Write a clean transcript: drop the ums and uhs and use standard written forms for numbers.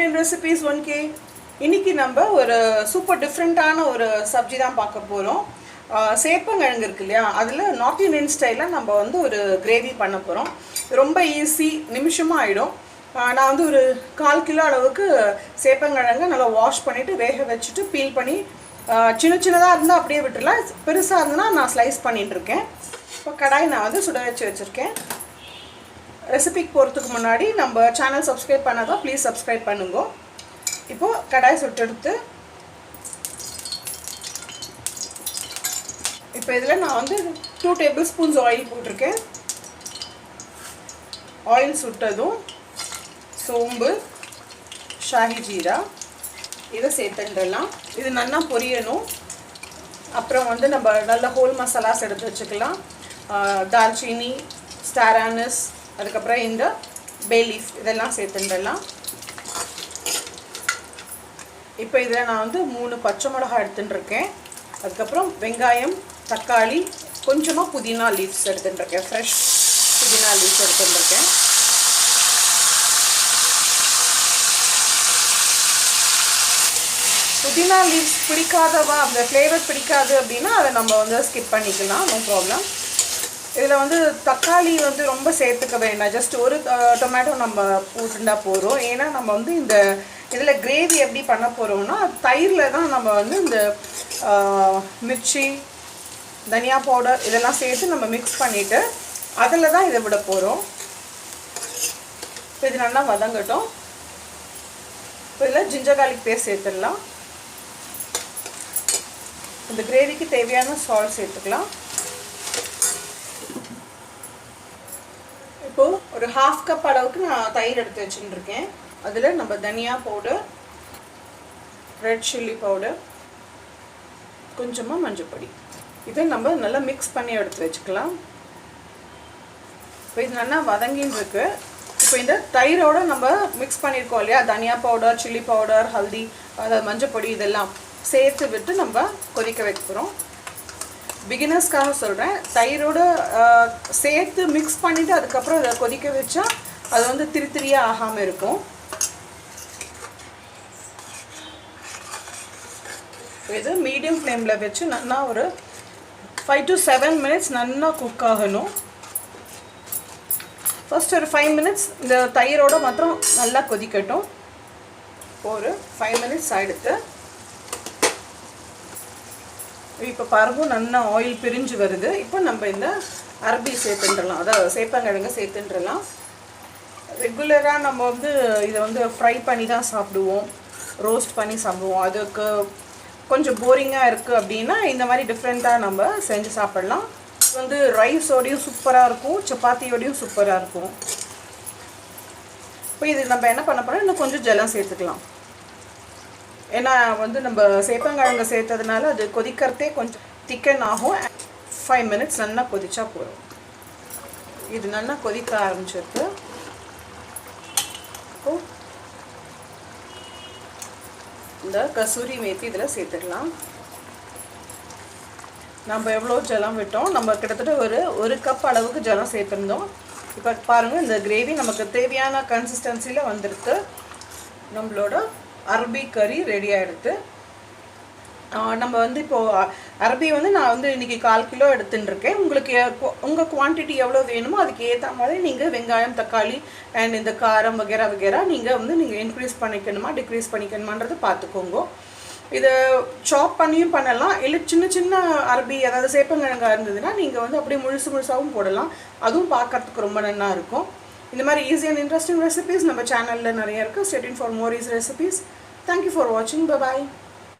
Indian recipes 1K. இன்னைக்கு நம்ம ஒரு சூப்பர் டிஃபரண்டான ஒரு சப்ஜி தான் பார்க்க போறோம். சேப்பங்கிழங்கு இருக்கு இல்லையா, அதில் நார்த் இந்தியன் ஸ்டைலில் நம்ம வந்து ஒரு கிரேவி பண்ண போகிறோம். ரொம்ப ஈஸி, நிமிஷமாக ஆகிடும். நான் வந்து ஒரு 1/4 கிலோ அளவுக்கு சேப்பங்கிழங்கு நல்லா வாஷ் பண்ணிவிட்டு வேக வச்சுட்டு பீல் பண்ணி சின்ன சின்னதாக இருந்தால் அப்படியே விட்டுடலாம். பெருசாக இருந்ததுன்னா நான் ஸ்லைஸ் பண்ணிட்டுருக்கேன். இப்போ கடாய் நான் வந்து சுட வச்சுருக்கேன். ரெசிபிக்கு போகிறதுக்கு முன்னாடி நம்ம சேனல் சப்ஸ்கிரைப் பண்ணாதான் ப்ளீஸ் சப்ஸ்கிரைப் பண்ணுங்க. இப்போது கடாய் சுட்டெடுத்து இப்போ இதில் நான் வந்து 2 டேபிள் ஸ்பூன்ஸ் ஆயில் போட்டிருக்கேன். ஆயில் சுட்டதும் சோம்பு, ஷாஹி ஜீரா இதை சேர்த்துடலாம். இது நல்லா பொரியணும். அப்புறம் வந்து நம்ம நல்ல ஹோல் மசாலாஸ் எடுத்து வச்சுக்கலாம். தால்ச்சீனி, ஸ்டார் ஆனிஸ், அதுக்கப்புறம் இந்த பே லீஃப் இதெல்லாம் சேர்த்துடலாம். இப்போ இதில் நான் வந்து 3 பச்சை மிளகாய் எடுத்துட்டுருக்கேன். அதுக்கப்புறம் வெங்காயம், தக்காளி, கொஞ்சமாக புதினா லீவ்ஸ் எடுத்துட்டுருக்கேன். ஃப்ரெஷ் புதினா லீவ்ஸ் எடுத்துட்டுருக்கேன். புதினா லீவ்ஸ் பிடிக்காதவா, அந்த ஃப்ளேவர் பிடிக்காது அப்படின்னா அதை நம்ம வந்து ஸ்கிப் பண்ணிக்கலாம், நோ ப்ராப்ளம். இதில் வந்து தக்காளி வந்து ரொம்ப சேர்த்துக்க வேண்டாம். ஜஸ்ட் ஒரு டொமேட்டோ நம்ம போட்டுட்டா போகிறோம். ஏன்னா நம்ம வந்து இந்த இதில் கிரேவி எப்படி பண்ண போகிறோம்னா தயிரில் தான் நம்ம வந்து இந்த மிர்ச்சி, தனியா பவுடர் இதெல்லாம் சேர்த்து நம்ம மிக்ஸ் பண்ணிவிட்டு அதில் தான் இதை விட போகிறோம். இப்போ இது நல்லா வதங்கட்டும். இப்போ இதில் ஜிஞ்சர் கார்லிக் பேஸ்ட் சேர்த்துடலாம். இந்த கிரேவிக்கு தேவையான சால்ட் சேர்த்துக்கலாம். இப்போது ஒரு 1/2 கப் அளவுக்கு நான் தயிர் எடுத்து வச்சுட்டுருக்கேன். அதில் நம்ம தனியா பவுடர், ரெட் சில்லி பவுடர், கொஞ்சமாக மஞ்சள் பொடி இதை நம்ம நல்லா மிக்ஸ் பண்ணி எடுத்து வச்சுக்கலாம். இப்போ இது நல்லா வதங்கின்னு இருக்கு. இப்போ இந்த தயிரோடு நம்ம மிக்ஸ் பண்ணியிருக்கோம் இல்லையா, தனியா பவுடர், சில்லி பவுடர், ஹல்தி, அதாவது மஞ்சள் பொடி இதெல்லாம் சேர்த்து விட்டு நம்ம கொதிக்க வைக்க போகிறோம். பிகினர்ஸ்க்காக சொல்கிறேன். தயிரோடு சேர்த்து மிக்ஸ் பண்ணிவிட்டு அதுக்கப்புறம் அதை கொதிக்க வச்சா அது வந்து திரியாக ஆகாமல் இருக்கும். இது மீடியம் ஃப்ளேமில் வச்சு நல்லா ஒரு 5 to 7 மினிட்ஸ் நல்லா குக் ஆகணும். ஃபர்ஸ்ட் ஒரு 5 மினிட்ஸ் இந்த தயிரோடு மாத்திரம் நல்லா கொதிக்கட்டும். ஒரு 5 மினிட்ஸ் ஆகிடுத்து. இப்போ பாருங்க நல்லா ஆயில் பிரிஞ்சு வருது. இப்போ நம்ம இந்த அரபி சேர்த்துன்றலாம், அதாவது சேப்பங்கிழங்கு சேர்த்துன்றலாம். ரெகுலராக நம்ம வந்து இதை வந்து ஃப்ரை பண்ணி தான் சாப்பிடுவோம், ரோஸ்ட் பண்ணி சாப்பிடுவோம். அதுக்கு கொஞ்சம் போரிங்காக இருக்குது அப்படின்னா இந்த மாதிரி டிஃப்ரெண்ட்டாக நம்ம செஞ்சு சாப்பிட்லாம். இது வந்து ரைஸோடையும் சூப்பராக இருக்கும், சப்பாத்தியோடையும் சூப்பராக இருக்கும். இப்போ இது நம்ம என்ன பண்ண போகிறோம், இன்னும் கொஞ்சம் ஜலம் சேர்த்துக்கலாம். ஏன்னா வந்து நம்ம சேப்பங்கிழங்கு சேர்த்ததுனால அது கொதிக்கிறதே கொஞ்சம் திக்கன் ஆகும். 5 மினிட்ஸ் நல்லா கொதிச்சா போதும். இது நல்லா கொதிக்க ஆரம்பிச்சிருக்கு. இந்த கசூரி மேத்தி இதில் சேர்த்துக்கலாம். நம்ம எவ்வளோ ஜலம் விட்டோம், நம்ம கிட்டத்தட்ட ஒரு கப் அளவுக்கு ஜலம் சேர்த்துருந்தோம். இப்போ பாருங்கள் இந்த கிரேவி நமக்கு தேவையான கன்சிஸ்டன்சியில் வந்துருக்கு. நம்மளோட அரபி கறி ரெடி ஆகிடுது. நம்ம வந்து இப்போது அரபி வந்து நான் வந்து இன்றைக்கி 1/4 கிலோ எடுத்துட்டுருக்கேன். உங்களுக்கு உங்கள் குவான்டிட்டி எவ்வளோ வேணுமோ அதுக்கு ஏற்ற மாதிரி நீங்கள் வெங்காயம், தக்காளி அண்ட் இந்த காரம் வகைரா நீங்கள் வந்து இன்க்ரீஸ் பண்ணிக்கணுமா டிக்ரீஸ் பண்ணிக்கணுமான்றது பார்த்துக்கோங்க. இதை சாப் பண்ணியும் பண்ணலாம். இல்லை சின்ன சின்ன அரபி, அதாவது சேப்பங்கிழங்கா இருந்ததுன்னா நீங்கள் வந்து அப்படியே முழுசாகவும் போடலாம். அதுவும் பார்க்கறதுக்கு ரொம்ப நல்லா இருக்கும். இந்த மாதிரி ஈஸி அண்ட் இன்ட்ரெஸ்டிங் ரெசிபீஸ் நம்ம சேனலில் நிறைய இருக்குது. Stay tuned for more easy recipes. Thank you for watching. Bye bye.